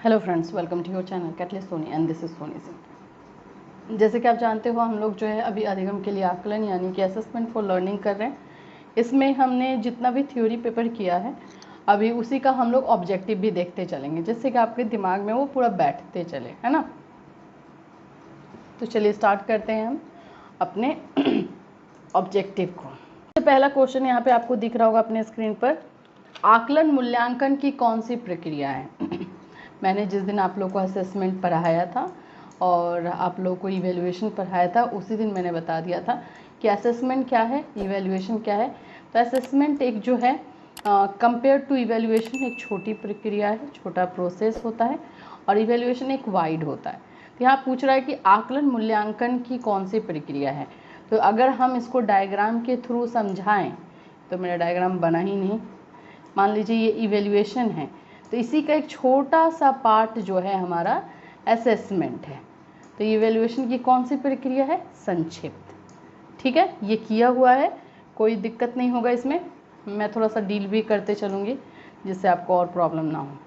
Hello friends, welcome to your channel catalyst Soni and this is Soni Singh. जैसे कि आप जानते हो, हम लोग जो है अभी अधिगम के लिए आकलन यानी कि असेसमेंट फॉर लर्निंग कर रहे हैं। इसमें हमने जितना भी थ्योरी पेपर किया है अभी उसी का हम लोग ऑब्जेक्टिव भी देखते चलेंगे, जिससे कि आपके दिमाग में वो पूरा बैठते चले, है ना। तो चलिए स्टार्ट करते हैं हम अपने ऑब्जेक्टिव को। तो पहला क्वेश्चन यहाँ पे आपको दिख रहा होगा अपने स्क्रीन पर, आकलन मूल्यांकन की कौन सी प्रक्रिया है। मैंने जिस दिन आप लोग को असेसमेंट पढ़ाया था और आप लोग को इवैल्यूएशन पढ़ाया था, उसी दिन मैंने बता दिया था कि असेसमेंट क्या है, इवैल्यूएशन क्या है। तो असेसमेंट एक जो है कंपेयर टू इवैल्यूएशन एक छोटी प्रक्रिया है, छोटा प्रोसेस होता है, और इवैल्यूएशन एक वाइड होता है। तो यहाँ पूछ रहा है कि आकलन मूल्यांकन की कौन सी प्रक्रिया है। तो अगर हम इसको डायग्राम के थ्रू समझाएं, तो मेरा डायग्राम बना ही नहीं। मान लीजिए ये इवैल्यूएशन है, तो इसी का एक छोटा सा पार्ट जो है हमारा असेसमेंट है। तो इवैल्यूएशन की कौन सी प्रक्रिया है, संक्षिप्त। ठीक है, ये किया हुआ है, कोई दिक्कत नहीं होगा इसमें। मैं थोड़ा सा डील भी करते चलूँगी जिससे आपको और प्रॉब्लम ना हो।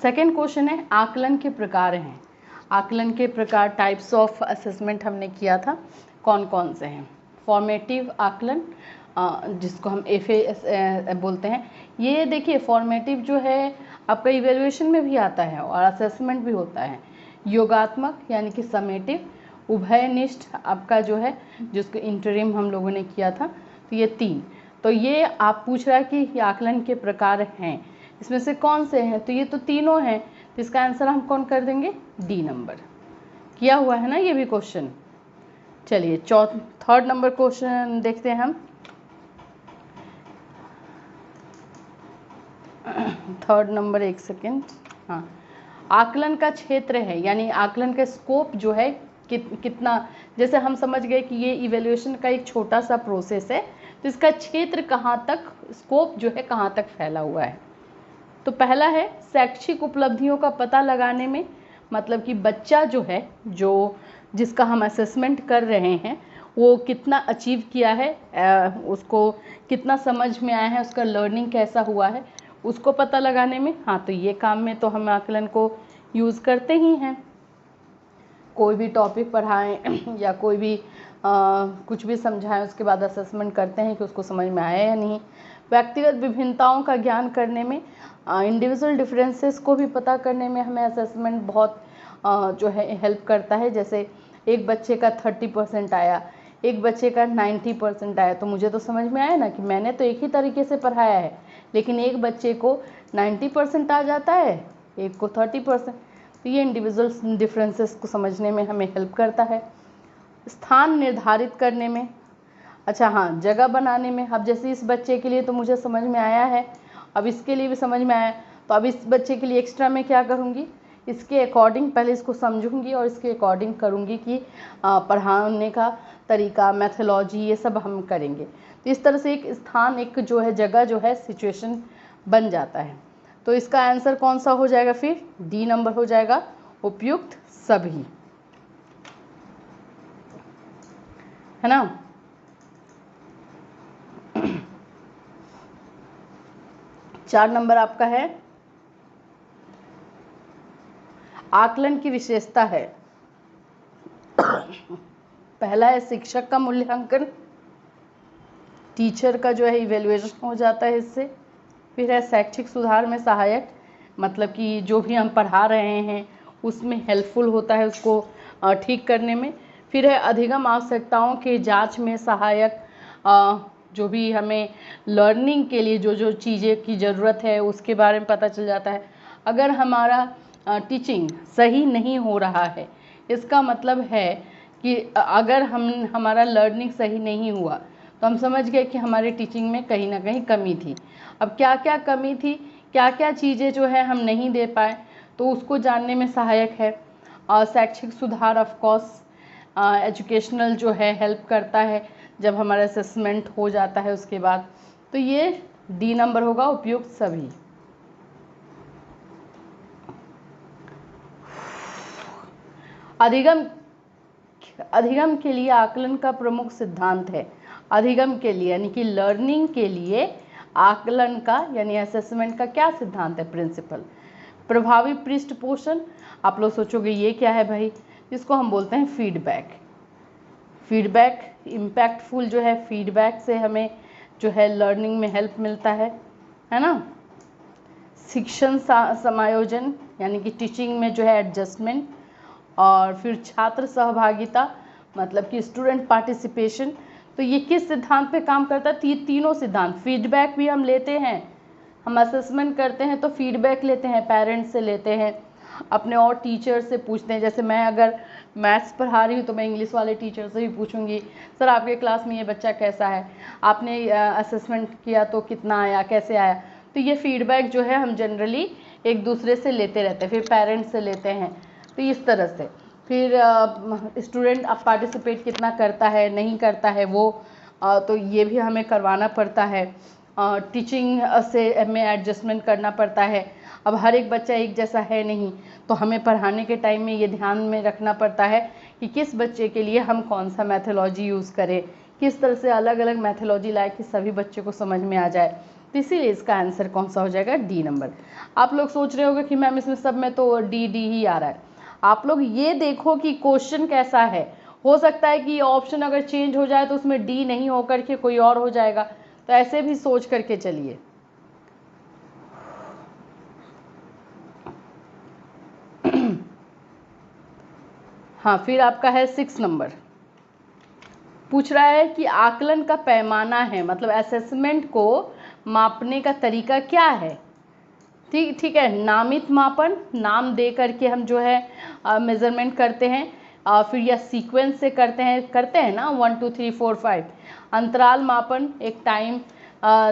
सेकेंड क्वेश्चन है, आकलन के प्रकार हैं। आकलन के प्रकार, टाइप्स ऑफ असेसमेंट हमने किया था, कौन कौन से हैं। फॉर्मेटिव आकलन, जिसको हम FAS बोलते हैं। ये देखिए, फॉर्मेटिव जो है आपका इवैल्यूएशन में भी आता है और असेसमेंट भी होता है। योगात्मक यानी कि समेटिव, उभयनिष्ठ आपका जो है, जिसको इंटरिम हम लोगों ने किया था। तो ये तीन, तो ये आप पूछ रहा है कि ये आकलन के प्रकार हैं, इसमें से कौन से हैं। तो ये तो तीनों हैं, तो इसका आंसर हम कौन कर देंगे, डी नंबर। किया हुआ है ना ये भी क्वेश्चन। चलिए थर्ड नंबर क्वेश्चन देखते हैं हम। थर्ड नंबर, एक सेकेंड। हाँ, आकलन का क्षेत्र है, यानी आकलन का स्कोप जो है कितना। जैसे हम समझ गए कि ये इवैल्यूएशन का एक छोटा सा प्रोसेस है, तो इसका क्षेत्र कहाँ तक, स्कोप जो है कहाँ तक फैला हुआ है। तो पहला है शैक्षिक उपलब्धियों का पता लगाने में, मतलब कि बच्चा जो है, जो जिसका हम असेसमेंट कर रहे हैं, वो कितना अचीव किया है, उसको कितना समझ में आया है, उसका लर्निंग कैसा हुआ है, उसको पता लगाने में। हाँ, तो ये काम में तो हम आकलन को यूज़ करते ही हैं। कोई भी टॉपिक पढ़ाएं या कोई भी कुछ भी समझाएं, उसके बाद असेसमेंट करते हैं कि उसको समझ में आया या नहीं। व्यक्तिगत विभिन्नताओं का ज्ञान करने में, इंडिविजुअल डिफरेंसेस को भी पता करने में हमें असेसमेंट बहुत जो है हेल्प करता है। जैसे एक बच्चे का 30% आया, एक बच्चे का 90% आया, तो मुझे तो समझ में आया ना कि मैंने तो एक ही तरीके से पढ़ाया है, लेकिन एक बच्चे को 90% आ जाता है, एक को 30%। तो ये इंडिविजुअल डिफरेंसेस को समझने में हमें हेल्प करता है। स्थान निर्धारित करने में, अच्छा हाँ, जगह बनाने में। अब जैसे इस बच्चे के लिए तो मुझे समझ में आया है, अब इसके लिए भी समझ में आया, तो अब इस बच्चे के लिए एक्स्ट्रा मैं क्या करूँगी, इसके अकॉर्डिंग पहले इसको समझूंगी और इसके अकॉर्डिंग करूँगी कि पढ़ाने का तरीका, मैथोलॉजी, ये सब हम करेंगे। तो इस तरह से एक स्थान, एक जो है जगह जो है, सिचुएशन बन जाता है। तो इसका आंसर कौन सा हो जाएगा, फिर डी नंबर हो जाएगा, उपयुक्त सभी, है ना। चार नंबर आपका है, आकलन की विशेषता है। पहला है शिक्षक का मूल्यांकन, टीचर का जो है इवैल्यूएशन हो जाता है इससे। फिर है शैक्षिक सुधार में सहायक, मतलब कि जो भी हम पढ़ा रहे हैं उसमें हेल्पफुल होता है उसको ठीक करने में। फिर है अधिगम आवश्यकताओं के जांच में सहायक, जो भी हमें लर्निंग के लिए जो जो चीज़ें की ज़रूरत है उसके बारे में पता चल जाता है। अगर हमारा टीचिंग सही नहीं हो रहा है, इसका मतलब है कि अगर हमारा लर्निंग सही नहीं हुआ, तो हम समझ गए कि हमारे टीचिंग में कहीं ना कहीं कमी थी। अब क्या क्या कमी थी, क्या क्या चीज़ें जो है हम नहीं दे पाए, तो उसको जानने में सहायक है। और शैक्षिक सुधार ऑफ कोर्स एजुकेशनल जो है हेल्प करता है जब हमारा असेसमेंट हो जाता है उसके बाद। तो ये डी नंबर होगा, उपयुक्त सभी। अधिगम के लिए आकलन का प्रमुख सिद्धांत है। अधिगम के लिए यानी कि लर्निंग के लिए आकलन का यानी असेसमेंट का क्या सिद्धांत है, प्रिंसिपल। प्रभावी पृष्ठपोषण, आप लोग सोचोगे ये क्या है भाई, जिसको हम बोलते हैं फीडबैक। फीडबैक इम्पैक्टफुल जो है, फीडबैक से हमें जो है लर्निंग में हेल्प मिलता है ना। शिक्षण समायोजन यानी कि टीचिंग में जो है एडजस्टमेंट, और फिर छात्र सहभागिता मतलब कि स्टूडेंट पार्टिसिपेशन। तो ये किस सिद्धांत पे काम करता है, ये तीनों सिद्धांत। फीडबैक भी हम लेते हैं, हम असेसमेंट करते हैं तो फीडबैक लेते हैं, पेरेंट्स से लेते हैं, अपने और टीचर से पूछते हैं। जैसे मैं अगर मैथ्स पढ़ा रही हूँ तो मैं इंग्लिश वाले टीचर से भी पूछूंगी, सर आपके क्लास में ये बच्चा कैसा है, आपने असेसमेंट किया तो कितना आया, कैसे आया। तो ये फीडबैक जो है हम जनरली एक दूसरे से लेते रहते हैं, फिर पेरेंट्स से लेते हैं। तो इस तरह से फिर स्टूडेंट अब पार्टिसिपेट कितना करता है नहीं करता है वो तो ये भी हमें करवाना पड़ता है। टीचिंग से में एडजस्टमेंट करना पड़ता है। अब हर एक बच्चा एक जैसा है नहीं, तो हमें पढ़ाने के टाइम में ये ध्यान में रखना पड़ता है कि किस बच्चे के लिए हम कौन सा मैथोलॉजी यूज़ करें, किस तरह से अलग अलग मैथोलॉजी लाए कि सभी बच्चे को समझ में आ जाए। तो इसीलिए इसका आंसर कौन सा हो जाएगा, डी नंबर। आप लोग सोच रहे होंगे कि मैम इसमें सब में तो डी ही आ रहा है। आप लोग ये देखो कि क्वेश्चन कैसा है, हो सकता है कि ऑप्शन अगर चेंज हो जाए तो उसमें डी नहीं होकर के कोई और हो जाएगा, तो ऐसे भी सोच करके चलिए। हाँ, फिर आपका है 6 नंबर, पूछ रहा है कि आकलन का पैमाना है, मतलब असेसमेंट को मापने का तरीका क्या है। ठीक है, नामित मापन, नाम दे करके हम जो है मेजरमेंट करते हैं, फिर या सीक्वेंस से करते हैं ना 1 2 3 4 5। अंतराल मापन, एक टाइम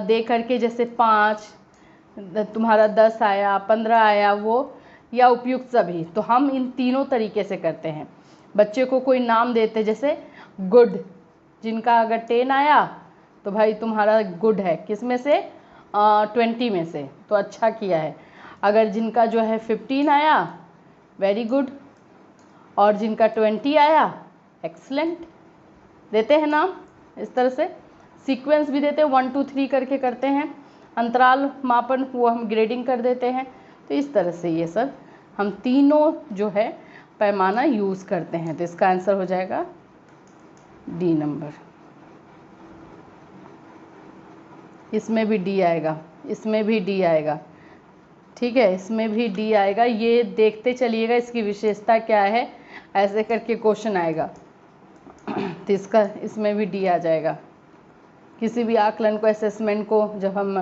दे करके, जैसे 5 तुम्हारा 10 आया 15 आया वो, या उपयुक्त सभी। तो हम इन तीनों तरीके से करते हैं। बच्चे को कोई नाम देते, जैसे गुड, जिनका अगर 10 आया तो भाई तुम्हारा गुड है, किस में से 20 में से, तो अच्छा किया है। अगर जिनका जो है 15 आया वेरी गुड, और जिनका 20 आया एक्सलेंट, देते हैं नाम। इस तरह से सीक्वेंस भी देते हैं, 1 2 3 करके करते हैं। अंतराल मापन वो हम ग्रेडिंग कर देते हैं। तो इस तरह से ये सब हम तीनों जो है पैमाना यूज़ करते हैं। तो इसका आंसर हो जाएगा डी नंबर। इसमें भी डी आएगा, इसमें भी डी आएगा, ठीक है, इसमें भी डी आएगा। ये देखते चलिएगा इसकी विशेषता क्या है, ऐसे करके क्वेश्चन आएगा। तो इसमें भी डी आ जाएगा। किसी भी आकलन को, असेसमेंट को जब हम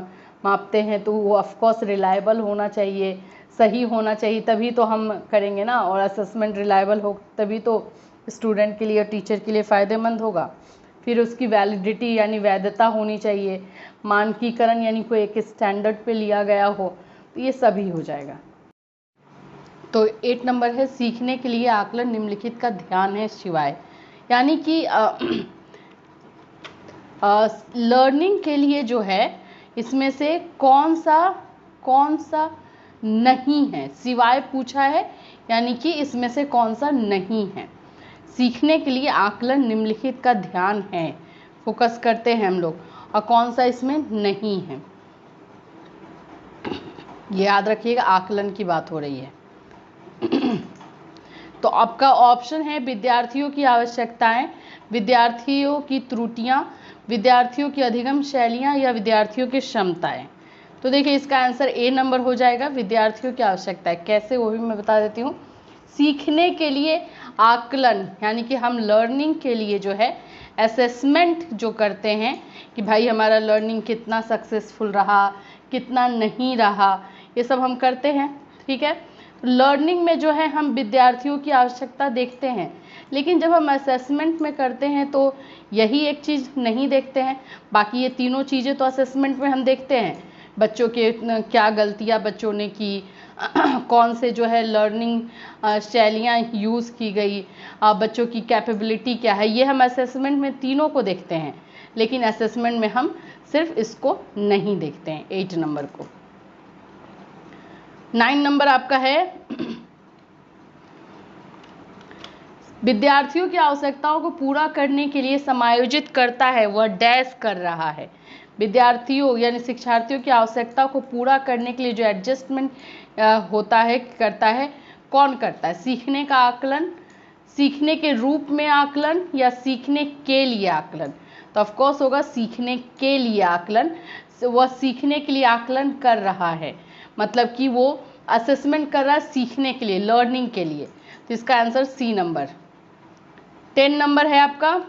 मापते हैं तो वो ऑफकोर्स रिलायबल होना चाहिए, सही होना चाहिए, तभी तो हम करेंगे ना। और असेसमेंट रिलायबल हो तभी तो स्टूडेंट के लिए और टीचर के लिए फ़ायदेमंद होगा। फिर उसकी वैलिडिटी यानी वैधता होनी चाहिए, मानकीकरण यानी कोई एक स्टैंडर्ड पे लिया गया हो, तो ये सभी हो जाएगा। तो 8 नंबर है, सीखने के लिए आकलन निम्नलिखित का ध्यान है शिवाय, यानी कि लर्निंग के लिए जो है इसमें से कौन सा नहीं है, सिवाय पूछा है, यानी कि इसमें से कौन सा नहीं है। सीखने के लिए आकलन निम्नलिखित का ध्यान है, फोकस करते हैं हम लोग, और कौन सा इसमें नहीं है। ये याद रखिएगा, आकलन की बात हो रही है। तो आपका ऑप्शन है विद्यार्थियों की आवश्यकताएं, विद्यार्थियों की त्रुटियां, विद्यार्थियों की अधिगम शैलियां, या विद्यार्थियों की क्षमताएं। तो देखिए इसका आंसर ए नंबर हो जाएगा, विद्यार्थियों की आवश्यकताएं। कैसे वो भी मैं बता देती हूँ। सीखने के लिए आकलन यानी कि हम लर्निंग के लिए जो है असेसमेंट जो करते हैं कि भाई हमारा लर्निंग कितना सक्सेसफुल रहा, कितना नहीं रहा, ये सब हम करते हैं, ठीक है। लर्निंग में जो है हम विद्यार्थियों की आवश्यकता देखते हैं, लेकिन जब हम असेसमेंट में करते हैं तो यही एक चीज़ नहीं देखते हैं। बाकी ये तीनों चीज़ें तो असेसमेंट में हम देखते हैं, बच्चों के क्या गलतियां बच्चों ने की, कौन से जो है लर्निंग शैलियाँ यूज़ की गई, बच्चों की कैपेबिलिटी क्या है, ये हम असेसमेंट में तीनों को देखते हैं। लेकिन असेसमेंट में हम सिर्फ इसको नहीं देखते हैं, 8 नंबर को। 9 नंबर आपका है विद्यार्थियों की आवश्यकताओं को पूरा करने के लिए समायोजित करता है, वह डैश कर रहा है। विद्यार्थियों यानी शिक्षार्थियों की आवश्यकता को पूरा करने के लिए जो एडजस्टमेंट होता है करता है, कौन करता है? सीखने का आकलन, सीखने के रूप में आकलन या सीखने के लिए आकलन? तो ऑफ कोर्स होगा सीखने के लिए आकलन। वह सीखने के लिए आकलन कर रहा है, मतलब कि वो असेसमेंट कर रहा है सीखने के लिए, लर्निंग के लिए। तो इसका आंसर सी नंबर। 10 नंबर है आपका,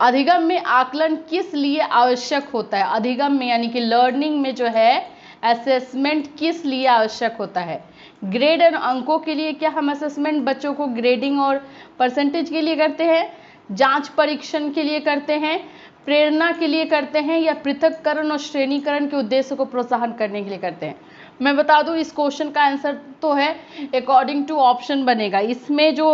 अधिगम में आकलन किस लिए आवश्यक होता है? अधिगम में यानी कि लर्निंग में जो है असेसमेंट किस लिए आवश्यक होता है? ग्रेड और अंकों के लिए क्या हम असेसमेंट बच्चों को ग्रेडिंग और परसेंटेज के लिए करते हैं? जांच परीक्षण के लिए करते हैं? प्रेरणा के लिए करते हैं? या पृथक्करण और श्रेणीकरण के उद्देश्य को प्रोत्साहन करने के लिए करते हैं? मैं बता दूं इस क्वेश्चन का आंसर तो है अकॉर्डिंग टू ऑप्शन बनेगा। इसमें जो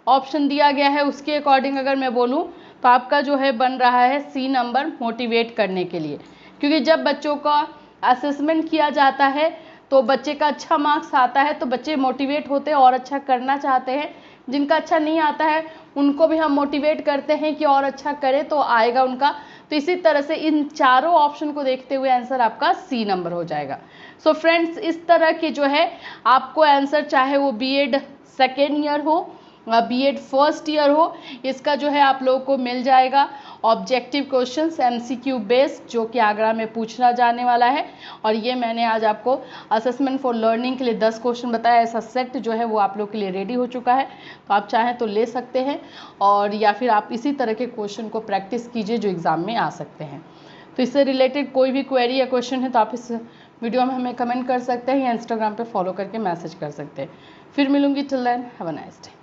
ऑप्शन दिया गया है उसके अकॉर्डिंग अगर मैं बोलूं तो आपका जो है बन रहा है सी नंबर, मोटिवेट करने के लिए। क्योंकि जब बच्चों का असेसमेंट किया जाता है तो बच्चे का अच्छा मार्क्स आता है तो बच्चे मोटिवेट होते हैं और अच्छा करना चाहते हैं। जिनका अच्छा नहीं आता है उनको भी हम मोटिवेट करते हैं कि और अच्छा करें तो आएगा उनका। तो इसी तरह से इन चारों ऑप्शन को देखते हुए आंसर आपका सी नंबर हो जाएगा। सो फ्रेंड्स, इस तरह के जो है आपको आंसर, चाहे वो बीएड सेकेंड ईयर हो, बीएड फर्स्ट ईयर हो, इसका जो है आप लोगों को मिल जाएगा ऑब्जेक्टिव क्वेश्चंस एमसीक्यू बेस्ड, जो कि आगरा में पूछना जाने वाला है। और ये मैंने आज आपको असेसमेंट फॉर लर्निंग के लिए 10 क्वेश्चन बताया। ऐसा सेट जो है वो आप लोग के लिए रेडी हो चुका है, तो आप चाहें तो ले सकते हैं, और या फिर आप इसी तरह के क्वेश्चन को प्रैक्टिस कीजिए जो एग्ज़ाम में आ सकते हैं। तो इससे रिलेटेड कोई भी क्वेरी या क्वेश्चन है तो आप इस वीडियो में हमें कमेंट कर सकते हैं या इंस्टाग्राम पे फॉलो करके मैसेज कर सकते हैं। फिर मिलूंगी, till then have a nice day.